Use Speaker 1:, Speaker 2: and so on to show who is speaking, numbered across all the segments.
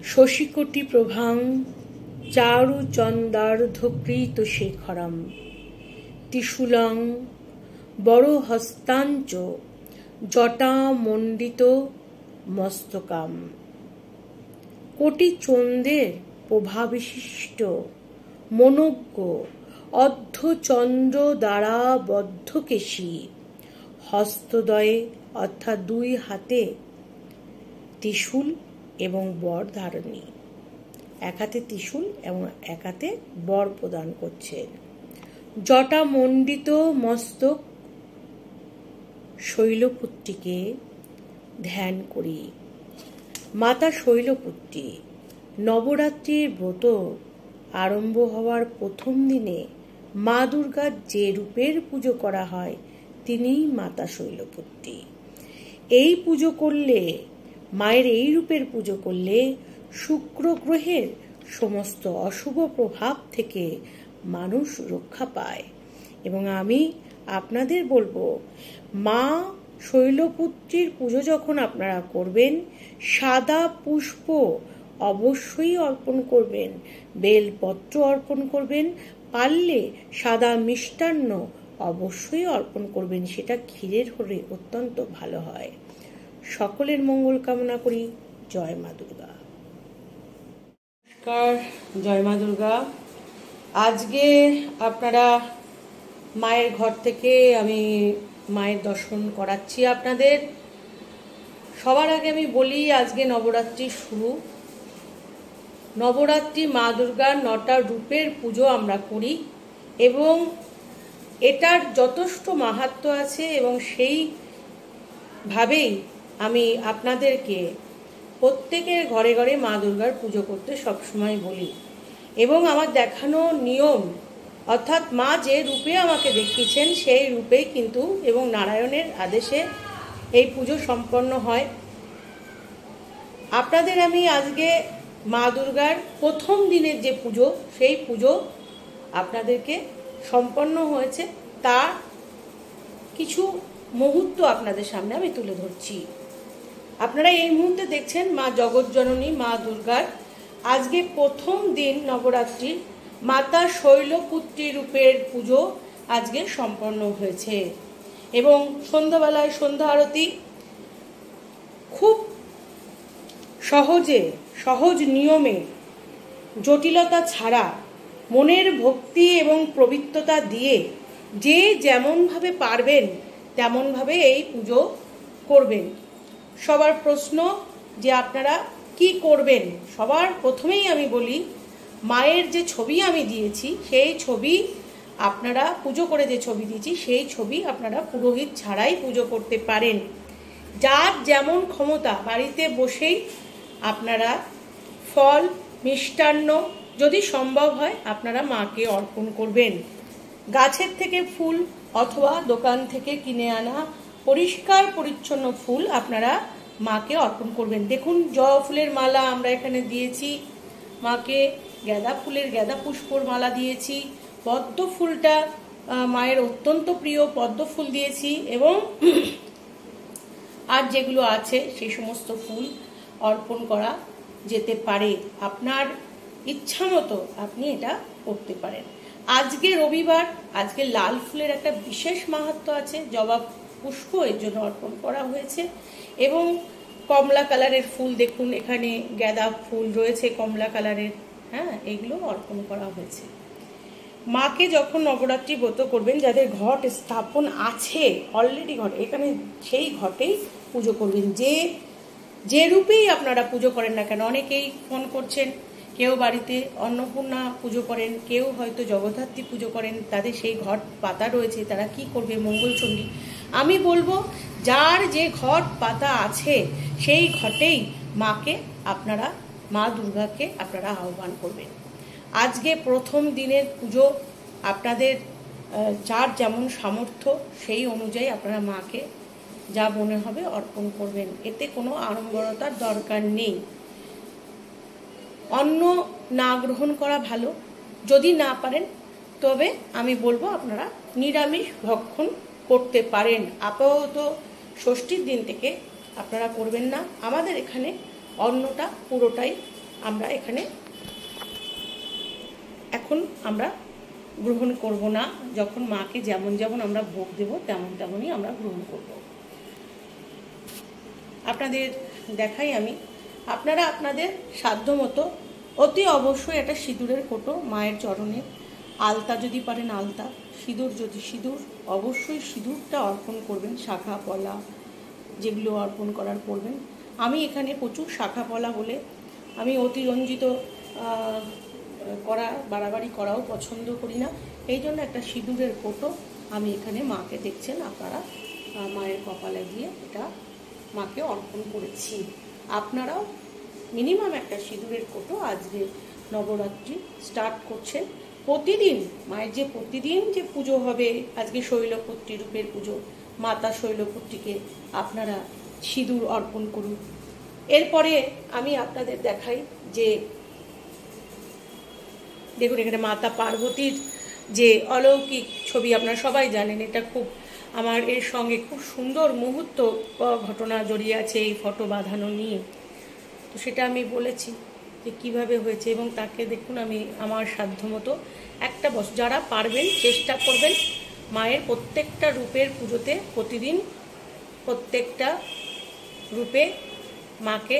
Speaker 1: শশীকোটি প্রভাং চারুচন্দার্ধকৃত শেখরম ত্রিশূলং বরহস্তাঞ্চ জটামণ্ডিত মস্তকাম। কোটি চন্দ্রের প্রভাবিশিষ্ট মনোজ্ঞ অর্ধচন্দ্র দ্বারা বদ্ধকেশী, হস্তদ্বয়ে অর্থাৎ দুই হাতে ত্রিশূল এবং বর ধারণী, এক হাতে ত্রিশূল এবং এক হাতে বর প্রদান করছেন। জটামণ্ডিত মস্তক শৈলপুত্রীকে ধ্যান করি। মাতা শৈলপুত্রী নবরাত্রির ব্রত আরম্ভ হওয়ার প্রথম দিনে মা দুর্গার যে রূপের পুজো করা হয় তিনিই মাতা শৈলপুত্রী। এই পুজো করলে, মায়ের এই রূপের পুজো করলে শুক্র গ্রহের সমস্ত অশুভ প্রভাব থেকে মানুষ রক্ষা পায়। এবং আমি আপনাদের বলবো, মা শৈলপুত্রীর পুজো যখন আপনারা করবেন, সাদা পুষ্প অবশ্যই অর্পণ করবেন, বেলপত্র অর্পণ করবেন, পারলে সাদা মিষ্টান্ন অবশ্যই অর্পণ করবেন, সেটা ক্ষীরের হলে অত্যন্ত ভালো হয়। সকলের মঙ্গল কামনা করি। জয় মা দুর্গা। নমস্কার, জয় মা দুর্গা। আজকে আপনারা মায়ের ঘর থেকে আমি মায়ের দর্শন করাচ্ছি আপনাদের। সবার আগে আমি বলি, আজকে নবরাত্রি শুরু। নবরাত্রি মা দুর্গার 9টা রূপের পুজো আমরা করি এবং এটার যথেষ্ট মাহাত্ম্য আছে এবং সেইভাবেই আমি আপনাদেরকে প্রত্যেকের ঘরে ঘরে মা দুর্গার পুজো করতে সবসময় বলি। এবং আমার দেখানো নিয়ম, অর্থাৎ মা যে রূপে আমাকে দেখিয়েছেন সেই রূপেই কিন্তু এবং নারায়ণের আদেশে এই পুজো সম্পন্ন হয়। আপনাদের আমি আজকে মা দুর্গার প্রথম দিনের যে পুজো, সেই পুজো আপনাদেরকে সম্পন্ন হয়েছে তার কিছু মুহূর্ত আপনাদের সামনে আমি তুলে ধরছি। আপনারা এই মুহূর্তে দেখছেন মা জগৎজননী মা দুর্গার আজকে প্রথম দিন নবরাত্রির মাতা শৈলপুত্রী রূপের পুজো আজকে সম্পন্ন হয়েছে। এবং সন্ধ্যাবেলায় সন্ধ্যা আরতি খুব সহজ নিয়মে, জটিলতা ছাড়া, মনের ভক্তি এবং পবিত্রতা দিয়ে যে যেমনভাবে পারবেন তেমনভাবে এই পুজো করবেন। সবার প্রশ্ন যে আপনারা কি করবেন, সবার প্রথমেই আমি বলি, মায়ের যে ছবি আমি দিয়েছি সেই ছবি আপনারা পুজো করে যে ছবি দিয়েছি সেই ছবি আপনারা পুরোহিত ছাড়াই পুজো করতে পারেন। যার যেমন ক্ষমতা বাড়িতে বসেই আপনারা ফল, মিষ্টান্ন যদি সম্ভব হয় আপনারা মাকে অর্পণ করবেন। গাছের থেকে ফুল অথবা দোকান থেকে কিনে আনা পরিষ্কার পরিচ্ছন্ন ফুল আপনারা মাকে অর্পণ করবেন। দেখুন, জবা ফুলের মালা আমরা এখানে দিয়েছি মাকে, গাঁদা পুষ্পর মালা দিয়েছি, পদ্ম ফুলটা মায়ের অত্যন্ত প্রিয় পদ্ম ফুল দিয়েছি এবং আর যেগুলো আছে সেই সমস্ত ফুল অর্পণ করা যেতে পারে। আপনার ইচ্ছা মতো আপনি এটা করতে পারেন। আজকে রবিবার, আজকে লাল ফুলের একটা বিশেষ মাহাত্ম্য আছে, জবা পুষ্প এর জন্য অর্পণ করা হয়েছে। এবং কমলা কালারের ফুল, দেখুন এখানে গাঁদা ফুল রয়েছে কমলা কালারের, হ্যাঁ, এগুলো অর্পণ করা হয়েছে। মাকে যখন নবরাত্রি ব্রত করবেন, যাদের ঘট স্থাপন আছে অলরেডি ঘটে, এখানে সেই ঘটেই পুজো করবেন। যে রূপেই আপনারা পুজো করেন না কেন, অনেকেই ফোন করছেন, কেউ বাড়িতে অন্নপূর্ণা পুজো করেন, কেউ হয়তো জগদ্ধাত্রী পুজো করেন, তাদের সেই ঘট পাতা রয়েছে, তারা কি করবে, মঙ্গলচণ্ডী। আমি বলবো, যার যে ঘট পাতা আছে সেই ঘটেই মাকে আপনারা, মা দুর্গাকে আপনারা আহ্বান করবেন। আজকে প্রথম দিনের পুজো আপনাদের যার যেমন সামর্থ্য সেই অনুযায়ী আপনারা মাকে যা মনে হবে অর্পণ করবেন। এতে কোনো আড়ম্বরতার দরকার নেই। অন্ন না গ্রহণ করা ভালো, যদি না পারেন তবে আমি বলবো আপনারা নিরামিষ ভক্ষণ করতে পারেন। আপাতত ষষ্ঠীর দিন থেকে আপনারা করবেন না। আমাদের এখানে অন্নটা পুরোটাই আমরা এখানে এখন আমরা গ্রহণ করব না, যখন মাকে যেমন যেমন আমরা ভোগ দেব তেমন তেমনই আমরা গ্রহণ করব। আপনাদের দেখাই আমি, আপনারা আপনাদের সাধ্যমতো অতি অবশ্যই একটা সিঁদুরের কোটো মায়ের চরণে, আলতা যদি পারেন আলতা, সিঁদুর যদি সিঁদুর, অবশ্যই সিঁদুরটা অর্পণ করবেন। শাখা পলা যেগুলো অর্পণ করার করবেন। আমি এখানে প্রচুর শাখা পলা বলে আমি অতিরঞ্জিত করা বাড়াবাড়ি করাও পছন্দ করি না, এই জন্য একটা সিঁদুরের কোটো আমি এখানে মাকে দেখছেন আপনারা মায়ের কপালে দিয়ে এটা মাকে অর্পণ করেছি। আপনারাও মিনিমাম একটা সিঁদুরের কোটো আজকে নবরাত্রি স্টার্ট করছেন। প্রতিদিন মায়ের যে প্রতিদিন যে পুজো হবে, আজকে শৈলপুত্রী রূপের পুজো, মাতা শৈলপুত্রীকে আপনারা সিঁদুর অর্পণ করুন। এরপরে আমি আপনাদের দেখাই যে দেখুন এখানে মাতা পার্বতীর যে অলৌকিক ছবি আপনারা সবাই জানেন, এটা খুব আমার এর সঙ্গে খুব সুন্দর মুহূর্ত ঘটনা জড়িয়ে আছে এই ফটো বাঁধানো নিয়ে। তো সেটা আমি বলেছি যে কীভাবে হয়েছে, এবং তাকে দেখুন আমি আমার সাধ্যমতো একটা যারা পারবেন চেষ্টা করবেন মায়ের প্রত্যেকটা রূপের পুজোতে প্রতিদিন প্রত্যেকটা রূপে মাকে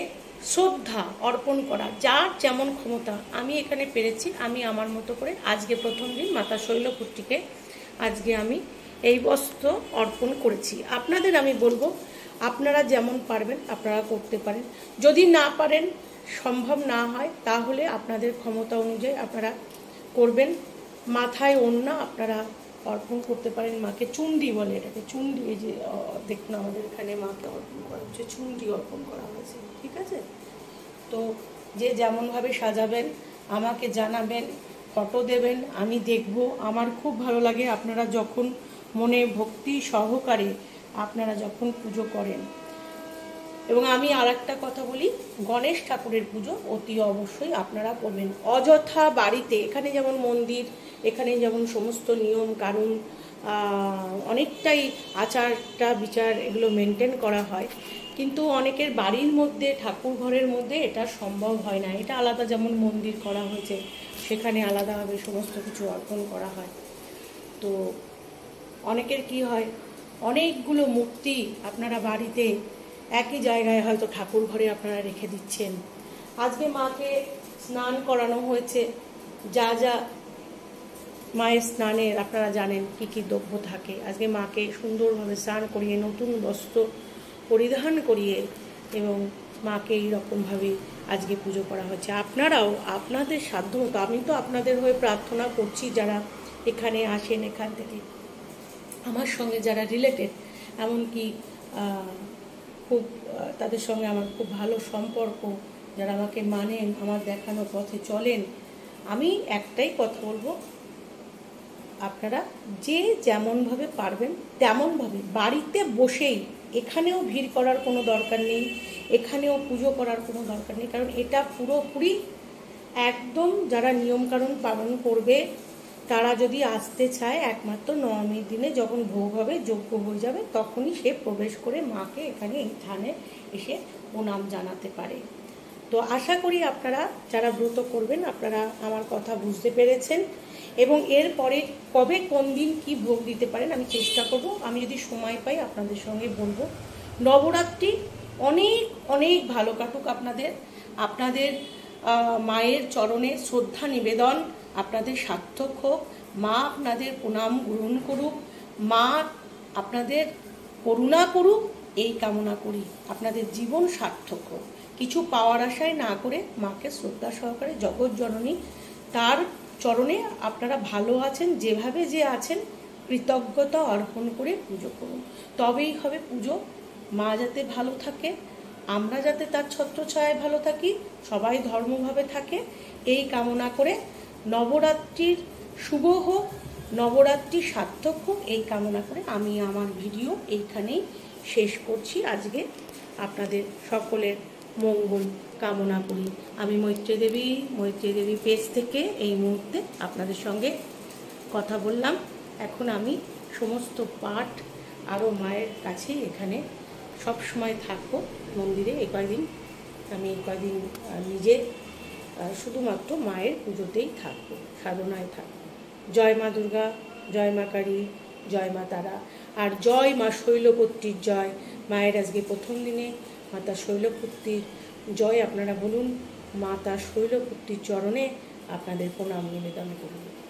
Speaker 1: শ্রদ্ধা অর্পণ করা, যার যেমন ক্ষমতা। আমি এখানে পেরেছি, আমি আমার মতো করে আজকে প্রথম দিন মাতা শৈলপুত্রীকে আজকে আমি এই বস্ত্র অর্পণ করেছি। আপনাদের আমি বলবো আপনারা যেমন পারবেন আপনারা করতে পারেন, যদি না পারেন সম্ভব না হয় তাহলে আপনাদের ক্ষমতা অনুযায়ী আপনারা করবেন। মাথায় ওড়না আপনারা অর্পণ করতে পারেন মাকে, চুন্ডি বলে এটাকে, চুন্ডি। এই যে দেখুন আমাদের এখানে মাকে অর্পণ করা হচ্ছে, চুন্ডি অর্পণ করা হয়েছে, ঠিক আছে। তো যে যেমনভাবে সাজাবেন আমাকে জানাবেন, ফটো দেবেন, আমি দেখব। আমার খুব ভালো লাগে আপনারা যখন মনে ভক্তি সহকারে আপনারা যখন পুজো করেন। এবং আমি আর একটা কথা বলি, গণেশ ঠাকুরের পুজো অতি অবশ্যই আপনারা করবেন। অযথা বাড়িতে, এখানে যেমন মন্দির, এখানে যেমন সমস্ত নিয়ম কানুন অনেকটাই আচারটা বিচার এগুলো মেনটেন করা হয়, কিন্তু অনেকের বাড়ির মধ্যে ঠাকুর ঘরের মধ্যে এটা সম্ভব হয় না। এটা আলাদা, যেমন মন্দির করা হয়েছে সেখানে আলাদাভাবে সমস্ত কিছু অর্পণ করা হয়। তো অনেকের কি হয়, অনেকগুলো মূর্তি আপনারা বাড়িতে একই জায়গায় হয়তো ঠাকুর ঘরে আপনারা রেখে দিচ্ছেন। আজকে মাকে স্নান করানো হয়েছে, যা যা মায়ের স্নানের আপনারা জানেন কি কি দ্রব্য থাকে। আজকে মাকে সুন্দরভাবে স্নান করিয়ে নতুন বস্ত্র পরিধান করিয়ে এবং মাকে এইরকমভাবে আজকে পুজো করা হচ্ছে। আপনারাও আপনাদের সাধ্যমতো, আমি তো আপনাদের হয়ে প্রার্থনা করছি যারা এখানে আসেন, এখান থেকে আমার সঙ্গে যারা রিলেটেড, এমনকি খুব তাদের সঙ্গে আমার খুব ভালো সম্পর্ক, যারা আমাকে মানেন, আমার দেখানো পথে চলেন, আমি একটাই কথা বলবো, আপনারা যে যেমনভাবে পারবেন তেমনভাবে বাড়িতে বসেই, এখানেও ভিড় করার কোনো দরকার নেই, এখানেও পুজো করার কোনো দরকার নেই, কারণ এটা পুরোপুরি একদম যারা নিয়মকানুন পালন করবে তারা যদি আসতে চায় একমাত্র নবমীর দিনে যখন ভোগ হবে, যজ্ঞ হয়ে যাবে, তখনই সে প্রবেশ করে মাকে এখানে এই স্থানে এসে প্রণাম জানাতে পারে। তো আশা করি আপনারা যারা ব্রত করবেন আপনারা আমার কথা বুঝতে পেরেছেন, এবং এরপরে কবে কোন দিন কি ভোগ দিতে পারেন আমি চেষ্টা করব, আমি যদি সময় পাই আপনাদের সঙ্গে বলবো। নবরাত্রি অনেক অনেক ভালো কাটুক আপনাদের, আপনাদের মায়ের চরণে শ্রদ্ধা নিবেদন আপনাদের সার্থক হোক, মা আপনাদের প্রণাম গ্রহণ করুক, মা আপনাদের করুণা করুক, এই কামনা করি। আপনাদের জীবন সার্থক হোক, কিছু পাওয়ার আশায় না করে মাকে শ্রদ্ধা সহকারে জগৎ জননী তার চরণে আপনারা ভালো আছেন যেভাবে যে আছেন কৃতজ্ঞতা অর্পণ করে পুজো করুন, তবেই হবে পুজো। মা যাতে ভালো থাকে, আমরা যাতে তার ছত্রছায়ায় ভালো থাকি, সবাই ধর্মভাবে থাকে, এই কামনা করে নবরাত্রির শুভ হোক, নবরাত্রি সার্থক হোক, এই কামনা করে আমি আমার ভিডিও এইখানেই শেষ করছি। আজকে আপনাদের সকলের মঙ্গল কামনা করি। আমি মৈত্রী দেবী পেজ থেকে এই মুহূর্তে আপনাদের সঙ্গে কথা বললাম। এখন আমি সমস্ত পাঠ আরও মায়ের কাছেই এখানে সব সময় থাকবো মন্দিরে। এই কয়দিন আমি নিজে শুধুমাত্র মায়ের পুজোতেই থাকবো, সাধনায় থাকবো। জয় মা দুর্গা, জয় মা কালী, জয় মা তারা, আর জয় মা শৈলপুত্রীর জয়। মায়ের আজকে প্রথম দিনে মাতা শৈলপুত্রীর জয় আপনারা বলুন। মাতা শৈলপুত্রীর চরণে আপনাদের প্রণাম নিবেদন করুন।